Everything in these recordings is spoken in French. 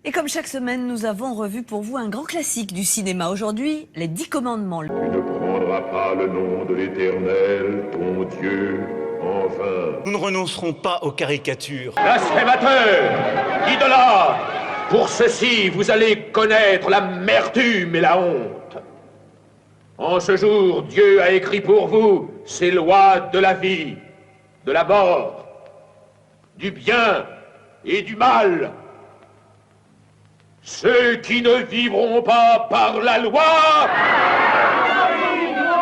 Et comme chaque semaine, nous avons revu pour vous un grand classique du cinéma. Aujourd'hui, les 10 commandements. Tu ne prendras pas le nom de l'Éternel, ton Dieu, en vain. Nous ne renoncerons pas aux caricatures. Blasphémateur, idolâtre, pour ceci, vous allez connaître l'amertume et la honte. En ce jour, Dieu a écrit pour vous ses lois de la vie, de la mort, du bien et du mal. Ceux qui ne vivront pas par la loi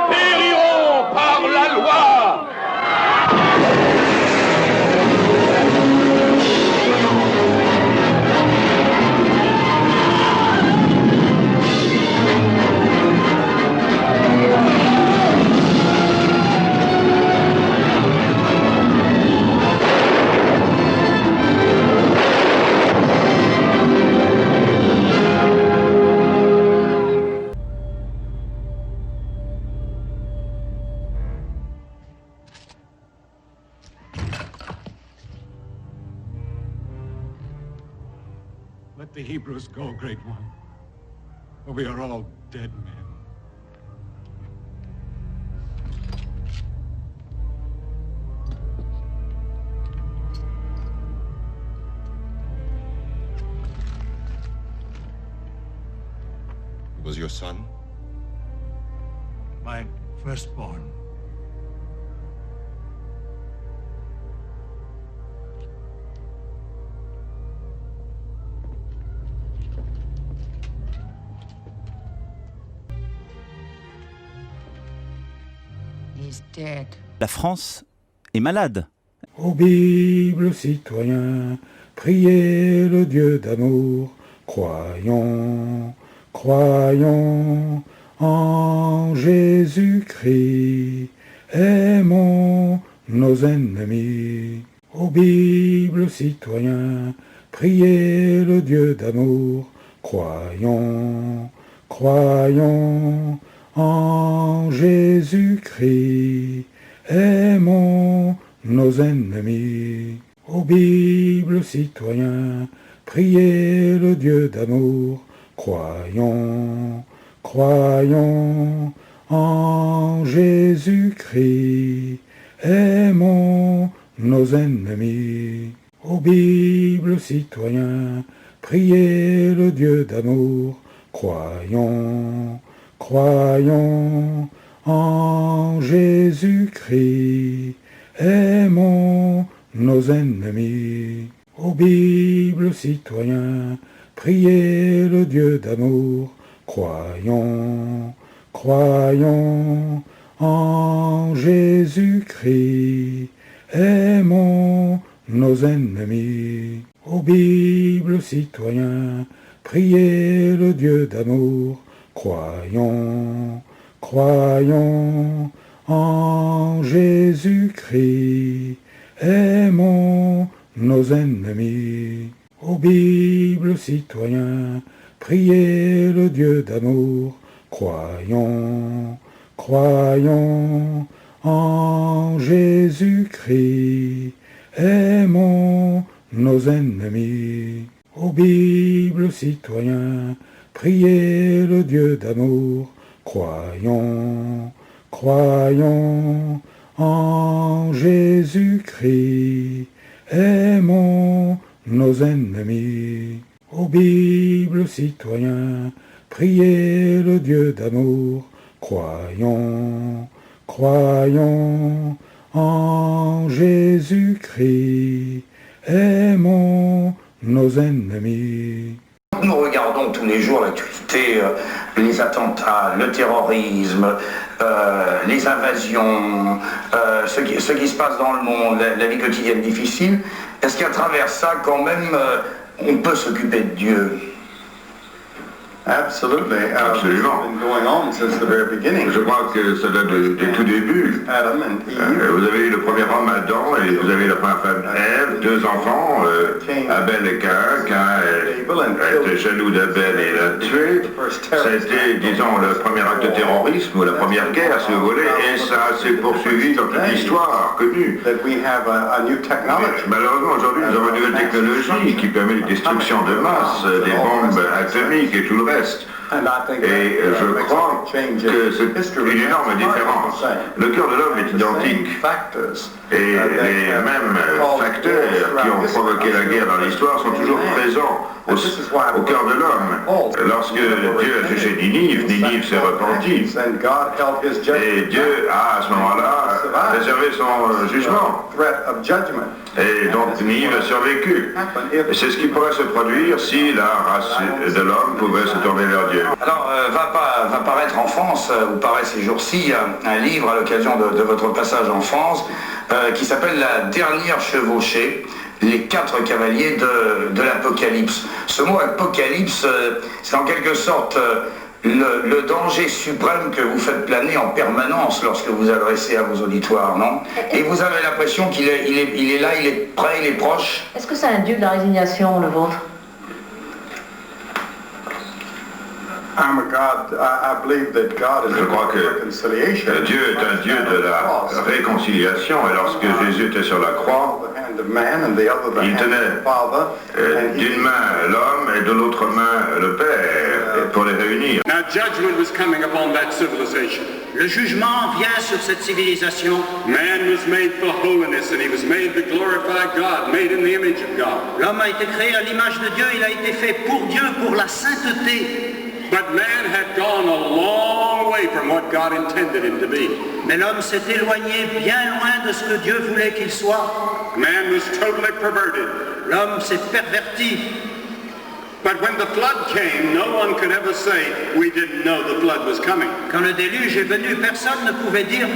périront par la loi. Let the Hebrews go, Great One, for we are all dead men. It was your son? My firstborn. He's dead. La France est malade. Ô Bible citoyen, priez le Dieu d'amour, croyons, croyons en Jésus-Christ, aimons nos ennemis. Ô Bible citoyen, priez le Dieu d'amour, croyons, croyons en Jésus-Christ, aimons nos ennemis. Ô Bible citoyen, priez le Dieu d'amour, croyons, croyons en Jésus-Christ, aimons nos ennemis. Ô Bible citoyen, priez le Dieu d'amour, croyons, croyons en Jésus-Christ, aimons nos ennemis. Ô Bible citoyen, priez le Dieu d'amour, croyons, croyons en Jésus-Christ, aimons nos ennemis. Ô Bible citoyen, priez le Dieu d'amour, croyons, croyons en Jésus-Christ, aimons nos ennemis. Ô Bible citoyen, priez le Dieu d'amour, croyons, croyons en Jésus-Christ, aimons nos ennemis. Ô Bible citoyen, priez le Dieu d'amour, croyons, croyons en Jésus-Christ, aimons nos ennemis. Ô Bible citoyen, priez le Dieu d'amour, croyons, croyons en Jésus-Christ, aimons nos ennemis. Nous regardons tous les jours l'actualité, les attentats, le terrorisme, les invasions, ce qui se passe dans le monde, la vie quotidienne difficile. Est-ce qu'à travers ça, quand même, on peut s'occuper de Dieu? Absolument. Je crois que ça date du tout début. Vous avez eu le premier homme Adam et vous avez la première femme Ève, deux enfants, Abel et Caïn. Caïn était jaloux d'Abel et l'a tué. Ça a été, disons, le premier acte de terrorisme ou la première guerre, si vous voulez, et ça s'est poursuivi dans toute l'histoire connue. Malheureusement, aujourd'hui, nous avons une nouvelle technologie qui permet la destruction de masse, des bombes atomiques et tout le reste. Et je crois que c'est une énorme différence. Le cœur de l'homme est identique. Et les mêmes facteurs qui ont provoqué la guerre dans l'histoire sont toujours présents au cœur de l'homme. Lorsque Dieu a jugé Ninive, Ninive s'est repentie. Et Dieu a à ce moment-là réservé son jugement. Et donc Ninive a survécu. Et c'est ce qui pourrait se produire si la race de l'homme pouvait se tourner vers Dieu. Alors, va paraître en France, ou paraît ces jours-ci, un livre à l'occasion de votre passage en France, qui s'appelle La dernière chevauchée, les 4 cavaliers de l'Apocalypse. Ce mot Apocalypse, c'est en quelque sorte le danger suprême que vous faites planer en permanence lorsque vous adressez à vos auditoires, non? Et vous avez l'impression qu'il est là, il est prêt, il est proche. Est-ce que c'est un dieu de la résignation, le vôtre? Je crois que Dieu est un Dieu de la réconciliation, et lorsque Jésus était sur la croix, il tenait d'une main l'homme et de l'autre main le Père pour les réunir. Now judgment was coming upon that civilization. Le jugement vient sur cette civilisation. Man was made for holiness and he was made to glorify God, made in the image of God. L'homme a été créé à l'image de Dieu, il a été fait pour Dieu, pour la sainteté. But man had gone a long way from what God intended him to be. Mais l'homme s'est éloigné bien loin de ce que Dieu voulait qu'il soit. Man was totally perverted. L'homme s'est perverti. But when the flood came, no one could ever say, we didn't know the flood was coming. Quand le déluge est venu, personne ne pouvait dire,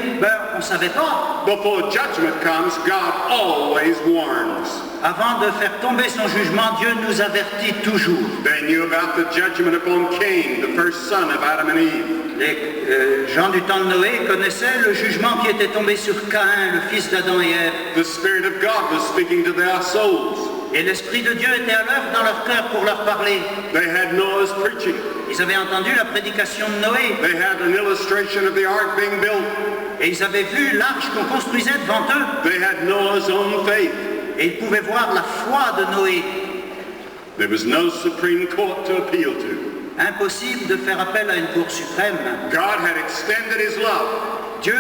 on ne savait pas. Before judgment comes, God always warns. Avant de faire tomber son jugement, Dieu nous avertit toujours. They knew about the judgment upon Cain, the first son of Adam and Eve. Les gens du temps de Noé connaissaient le jugement qui était tombé sur Caïn, le fils d'Adam et Ève. The Spirit of God was speaking to their souls. Et l'Esprit de Dieu était à l'œuvre dans leur cœur pour leur parler. They had Noah's preaching. Ils avaient entendu la prédication de Noé. They had an illustration of the ark being built. Et ils avaient vu l'arche qu'on construisait devant eux. They had Noah's own faith. Et ils pouvaient voir la foi de Noé. There was no supreme court to appeal to. Impossible de faire appel à une cour suprême. God had extended his love. Dieu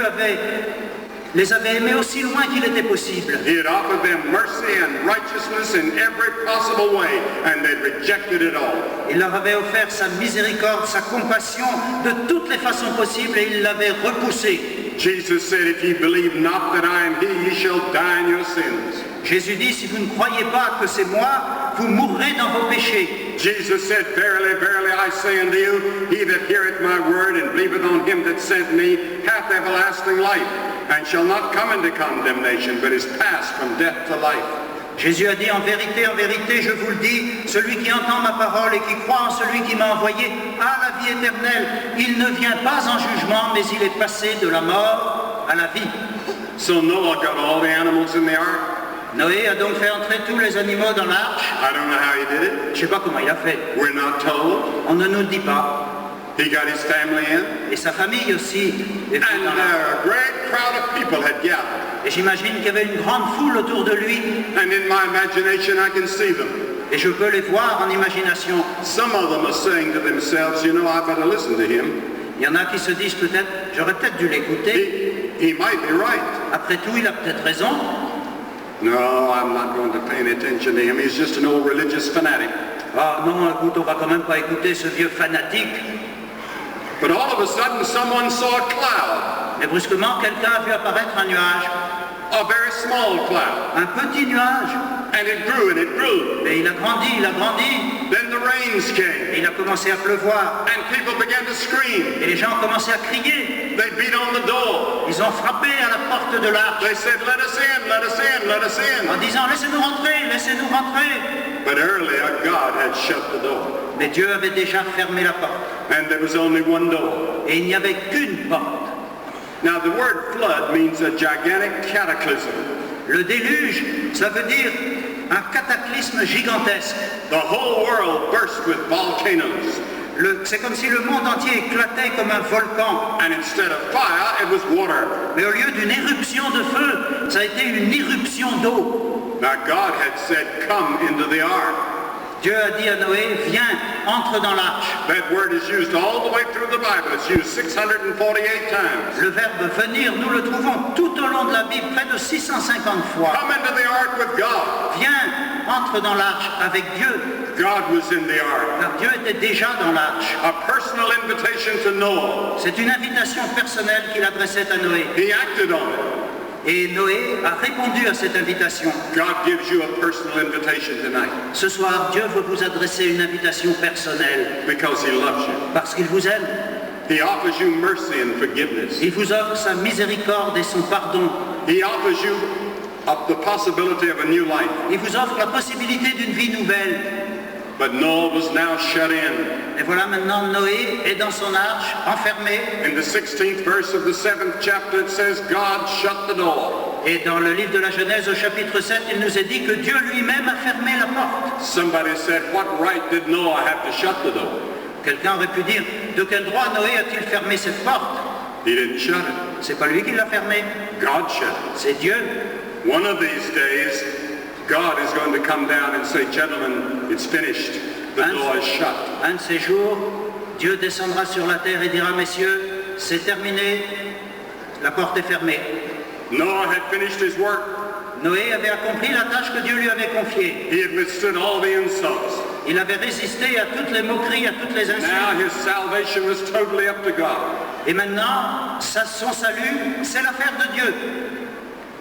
les avait aimés aussi loin qu'il était possible. He had offered them mercy and righteousness in every possible way, and they rejected it all. Il leur avait offert sa miséricorde, sa compassion de toutes les façons possibles, et ils l'avaient repoussé. Jesus said, if ye believe not that I am he, ye shall die in your sins. Jésus dit, si vous ne croyez pas que c'est moi, vous mourrez dans vos péchés. Jesus said, verily, verily, I say unto you, he that heareth my word and believeth on him that sent me hath everlasting life, and shall not come into condemnation, but is passed from death to life. Jésus a dit, en vérité, je vous le dis, celui qui entend ma parole et qui croit en celui qui m'a envoyé a la vie éternelle. Il ne vient pas en jugement, mais il est passé de la mort à la vie. So Noah got all the animals in the ark. Noé a donc fait entrer tous les animaux dans l'arche. I don't know how he did it. Je ne sais pas comment il a fait. We're not told. On ne nous le dit pas. He got his family in. Et sa famille aussi. And a great crowd of people had gathered. Et j'imagine qu'il y avait une grande foule autour de lui. And in my imagination I can see them. Et je peux les voir en imagination. Some of them are saying to themselves, you know, I better listen to him. Il y en a qui se disent peut-être, j'aurais peut-être dû l'écouter. He might be right. Après tout, il a peut-être raison. No, I'm not going to pay any attention to him. He's just an old religious fanatic. Ah non, écoute, on va quand même pas écouter ce vieux fanatique. But all of a sudden, someone saw a cloud. Mais brusquement, quelqu'un a vu apparaître un nuage. A very small cloud. Un petit nuage. And it grew and it grew. Et il a grandi, il a grandi. Then the rains came. Et il a commencé à pleuvoir. And people began to scream. Et les gens ont commencé à crier. They beat on the door. Ils ont frappé à la porte de l'arche. They said, let us in, let us in, let us in. En disant, laissez-nous rentrer, laissez-nous rentrer. But earlier, God had shut the door. Mais Dieu avait déjà fermé la porte. And there was only one door. Et il n'y avait qu'une porte. Now the word flood means a gigantic cataclysm. Le déluge, ça veut dire un cataclysme gigantesque. The whole world burst with volcanoes. C'est comme si le monde entier éclatait comme un volcan. And instead of fire, it was water. Mais au lieu d'une éruption de feu, ça a été une irruption d'eau. Now God had said, come into the ark. Dieu a dit à Noé, viens, entre dans l'arche. That word is used all the way through the Bible. It's used 648 times. Le verbe venir, nous le trouvons tout au long de la Bible, près de 650 fois. Come into the ark with God. Viens, entre dans l'arche avec Dieu. God was in the ark. Car Dieu était déjà dans l'arche. A personal invitation to Noah. C'est une invitation personnelle qu'il adressait à Noé. He acted on it. Et Noé a répondu à cette invitation. God gives you a personal invitation tonight. Ce soir, Dieu veut vous adresser une invitation personnelle. Because he loves you. Parce qu'il vous aime. He offers you mercy and forgiveness. Il vous offre sa miséricorde et son pardon. He offers you the possibility of a new life. Il vous offre la possibilité d'une vie nouvelle. But Noah was now shut in. Et voilà maintenant Noé est dans son arche, enfermé. In the 16th verse of the 7th chapter it says God shut the door. Et dans le livre de la Genèse au chapitre 7, il nous est dit que Dieu lui-même a fermé la porte. Somebody said, what right did Noah have to shut the door? Quelqu'un aurait pu dire, de quel droit Noé a-t-il fermé cette porte? He didn't shut it. C'est pas lui qui l'a fermée. God shut it. C'est Dieu. One of these days, God is going to come down and say, gentlemen, it's finished. The door is shut. Un de ces jours, Dieu descendra sur la terre et dira, messieurs, c'est terminé, la porte est fermée. Noah had finished his work. Noé avait accompli la tâche que Dieu lui avait confiée. He had withstood all the insults. Il avait résisté à toutes les moqueries, à toutes les insultes. Now his salvation was totally up to God. Et maintenant, son salut, c'est l'affaire de Dieu.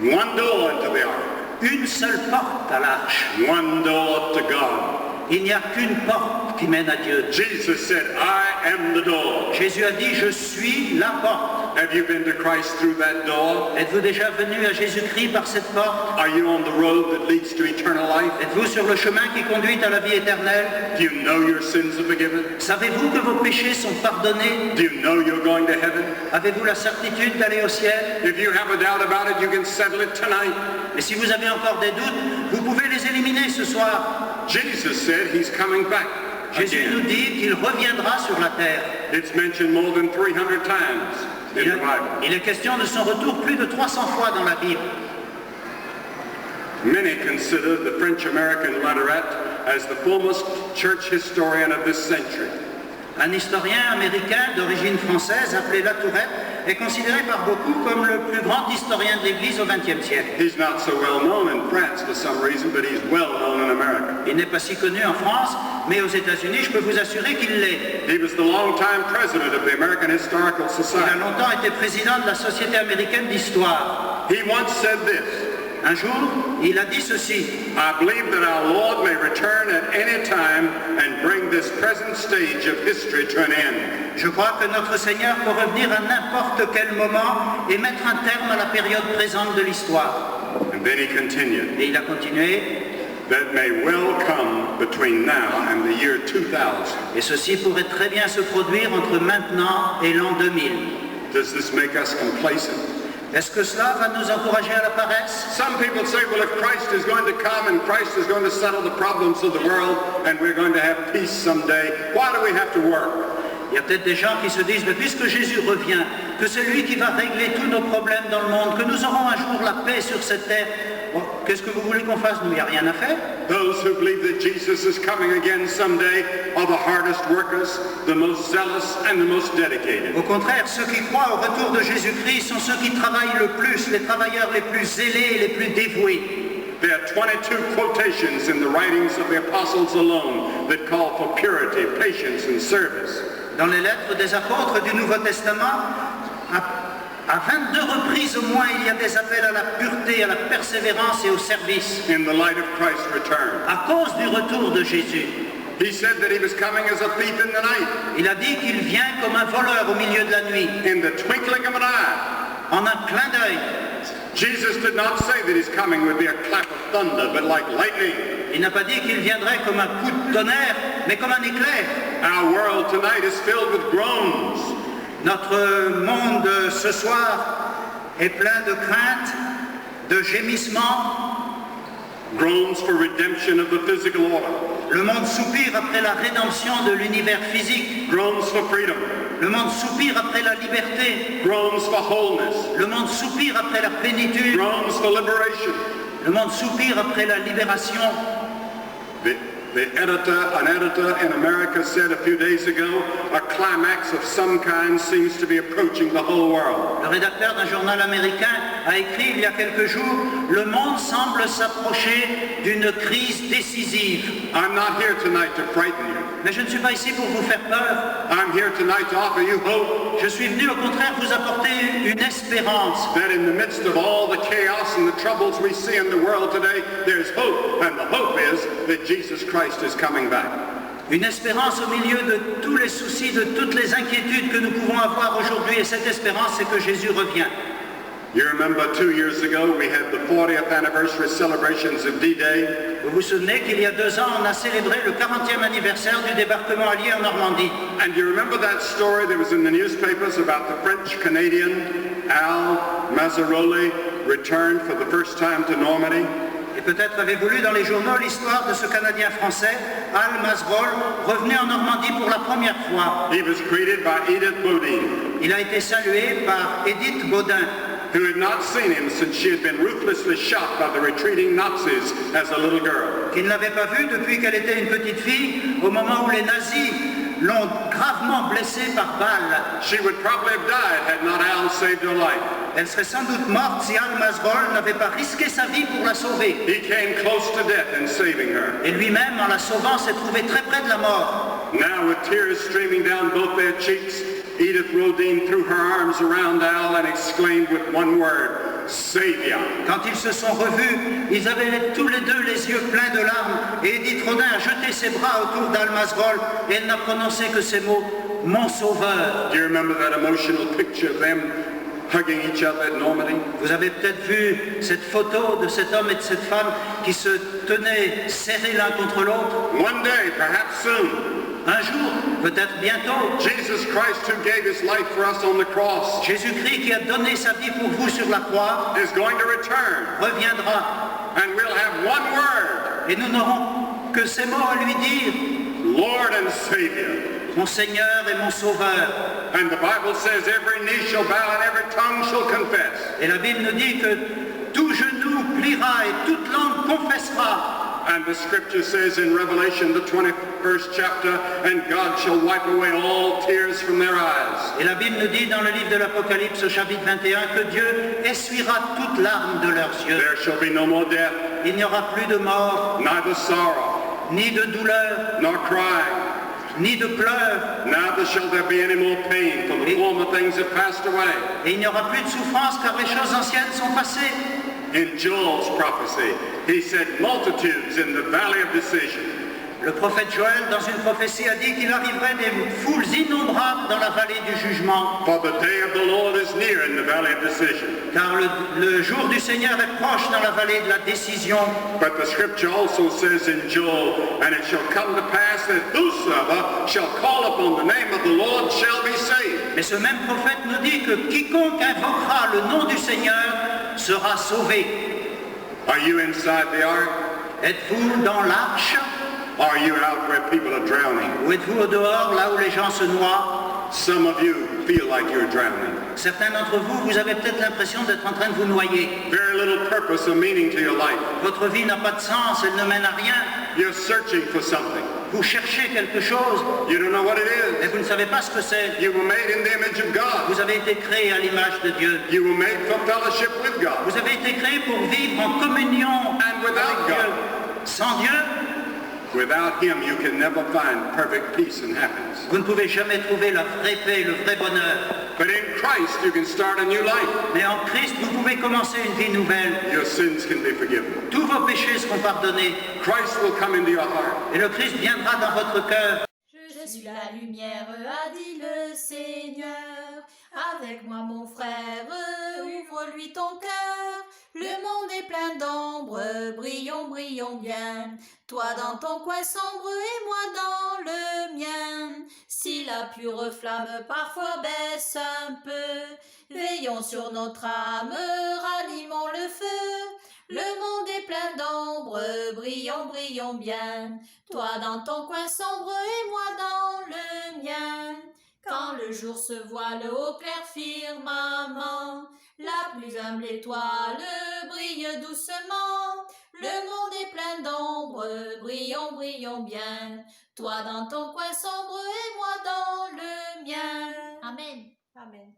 One door into the ark. Une seule porte à l'arche. One door to God. Il n'y a qu'une porte qui mène à Dieu. Jesus said, I am the door. Jésus a dit, je suis la porte. Have you been to Christ through that door? Êtes-vous déjà venu à Jésus-Christ par cette porte? Are you on the road that leads to eternal life? Êtes-vous sur le chemin qui conduit à la vie éternelle? Do you know your sins are forgiven? Savez-vous que vos péchés sont pardonnés? Do you know you're going to heaven? Avez-vous la certitude d'aller au ciel? If you have a doubt about it, you can settle it tonight. Et si vous avez encore des doutes, vous pouvez les éliminer ce soir. Jesus said he's coming back. Jésus nous dit qu'il reviendra sur la terre. It's mentioned more than 300 times in the Bible. Il est question de son retour plus de 300 fois dans la Bible. Many consider the French-American Latourette as the foremost church historian of this century. Un historien américain d'origine française appelé Latourette est considéré par beaucoup comme le plus grand historien de l'Église au XXe siècle. He's not so well known in France for some reason, but he's well known in America. Il n'est pas si connu en France, mais aux États-Unis, je peux vous assurer qu'il l'est. He was the long-time president of the American Historical Il Society. a longtemps été président de la Société américaine d'histoire. He once said this. Un jour, il a dit ceci. I believe that our Lord may return at any time and bring this present stage of history to an end. Je crois que notre Seigneur peut revenir à n'importe quel moment et mettre un terme à la période présente de l'histoire. And then he continued. Et il a continué. That may well come between now and the year 2000. Et ceci pourrait très bien se produire entre maintenant et l'an 2000. Does this make us complacent? Est-ce que cela va nous encourager à la paresse? Some people say, well, if Christ is going to come and Christ is going to settle the problems of the world and we're going to have peace someday, why do we have to work? Il y a peut-être des gens qui se disent, mais puisque Jésus revient, que c'est lui qui va régler tous nos problèmes dans le monde, que nous aurons un jour la paix sur cette terre, bon, qu'est-ce que vous voulez qu'on fasse? Nous, il n'y a rien à faire. Those who believe that Jesus is coming again someday are the hardest workers, the most zealous and the most dedicated. Au contraire, ceux qui croient au retour de Jésus-Christ sont ceux qui travaillent le plus, les travailleurs les plus zélés et les plus dévoués. There are 22 quotations in the writings of the apostles alone that call for purity, patience, and service. Dans les lettres des apôtres du Nouveau Testament, à 22 reprises au moins, il y a des appels à la pureté, à la persévérance et au service. In the light of Christ's return. À cause du retour de Jésus. He said that he was coming as a thief in the night. Il a dit qu'il vient comme un voleur au milieu de la nuit. In the twinkling of an eye. En un clin d'œil. Jesus did not say that his coming would be a clap of thunder, but like lightning. Il n'a pas dit qu'il viendrait comme un coup de tonnerre, mais comme un éclair. Our world tonight is filled with groans. Notre monde ce soir est plein de craintes, de gémissements. Groans for redemption of the physical order. Le monde soupire après la rédemption de l'univers physique. Groans for freedom. Le monde soupire après la liberté. Groans for wholeness. Le monde soupire après la plénitude. Groans for liberation. Le monde soupire après la libération. An editor in America said a few days ago, a climax of some kind seems to be approaching the whole world. Le rédacteur d'un journal américain a écrit il y a quelques jours, le monde semble s'approcher d'une crise décisive. I'm not here tonight to frighten you. Mais je ne suis pas ici pour vous faire peur. I'm here tonight to offer you hope. Je suis venu au contraire vous apporter une espérance. That in the midst of all the chaos and the troubles we see in the world today, there's hope. And the hope is that Jesus Christ is coming back. Une espérance au milieu de tous les soucis, de toutes les inquiétudes que nous pouvons avoir aujourd'hui. Et cette espérance, c'est que Jésus revient. You remember 2 years ago we had the 40th anniversary celebrations of D-Day. Vous vous souvenez qu'il y a 2 ans, on a célébré le 40e anniversaire du débarquement allié en Normandie. And you remember that story that was in the newspapers about the French-Canadian Al Mazzaroli returned for the first time to Normandy? Et peut-être avez-vous lu dans les journaux l'histoire de ce Canadien français, Al Mazzarol, revenu en Normandie pour la première fois. He was greeted by Edith Bodine. Il a été salué par Edith Baudin, who had not seen him since she had been ruthlessly shot by the retreating Nazis as a little girl. Qui ne l'avait pas vue depuis qu'elle était une petite fille, au moment où les nazis l'ont gravement blessée par balle. She would probably have died had not Al saved her life. Elle serait sans doute morte si Al Mazzarol n'avait pas risqué sa vie pour la sauver. He came close to death in saving her. Et lui-même, en la sauvant, s'est trouvé très près de la mort. Now, with tears streaming down both their cheeks, Edith Rodin threw her arms around Al and exclaimed with one word, Savior. Quand ils se sont revus, ils avaient tous les deux les yeux pleins de larmes et Edith Rodin a jeté ses bras autour d'Al Mazzarol et elle n'a prononcé que ces mots, mon sauveur. Do you remember that emotional picture of them hugging each other at Normandy? Vous avez peut-être vu cette photo de cet homme et de cette femme qui se tenaient serrés l'un contre l'autre. One day, perhaps soon. Un jour, peut-être bientôt. Jesus Christ, who gave his life for us on the cross, Jésus-Christ qui a donné sa vie pour vous sur la croix, is going to return. Reviendra. And we'll have one word. Et nous n'aurons que ces mots à lui dire. Lord and Savior. Mon Seigneur et mon Sauveur. And the Bible says every knee shall bow and every tongue shall confess. Et la Bible nous dit que tout genou pliera et toute langue confessera. And the scripture says in Revelation, the 21st chapter, and God shall wipe away all tears from their eyes. Et la Bible nous dit dans le livre de l'Apocalypse au chapitre 21 que Dieu essuiera toute larme de leurs yeux. There shall be no more death. Il n'y aura plus de mort, neither sorrow, ni de douleur, nor crying, ni de pleurs. Neither shall there be any more pain, for the former things have passed away. Et il n'y aura plus de souffrance car les choses anciennes sont passées. In Joel's prophecy, he said multitudes in the valley of decision. Le prophète Joël, dans une prophétie, a dit qu'il arriverait des foules innombrables dans la vallée du jugement. For the day of the Lord is near in the valley of decision. Car le jour du Seigneur est proche dans la vallée de la décision. But the scripture also says in Joel, and it shall come to pass that whosoever shall call upon the name of the Lord shall be saved. Mais ce même prophète nous dit que quiconque invoquera le nom du Seigneur sera sauvé. Are you inside the ark? Êtes-vous dans l'arche? Are you out where people are drowning? Ou êtes-vous au dehors, là où les gens se noient? Some of you feel like you're drowning. Certains d'entre vous, vous avez peut-être l'impression d'être en train de vous noyer. Very little purpose or meaning to your life. Votre vie n'a pas de sens, elle ne mène à rien. You're searching for something. Vous cherchez quelque chose. You don't know what it is. Et vous ne savez pas ce que c'est. You were made in the image of God. Vous avez été créé à l'image de Dieu. You were made for fellowship with God. Vous avez été créé pour vivre en communion avec Dieu. Sans Dieu, without him, you can never find perfect peace and happiness. Vous ne pouvez jamais trouver la vraie paix, le vrai bonheur. But in Christ, you can start a new life. Mais en Christ, vous pouvez commencer une vie nouvelle. Your sins can be forgiven. Tous vos péchés seront pardonnés. Christ will come into your heart. Et le Christ viendra dans votre cœur. Je suis la lumière, a dit le Seigneur. Avec moi, mon frère, ouvre-lui ton cœur. Le monde est plein d'ombre, brillons, brillons bien. Toi dans ton coin sombre et moi dans le mien. Si la pure flamme parfois baisse un peu, veillons sur notre âme, rallumons le feu. Le monde est plein d'ombre, brillons, brillons bien. Toi dans ton coin sombre et moi dans le mien. Quand le jour se voile au clair firmament, la plus humble étoile brille doucement. Le monde est plein d'ombre, brillons, brillons bien. Toi dans ton coin sombre et moi dans le mien. Amen. Amen.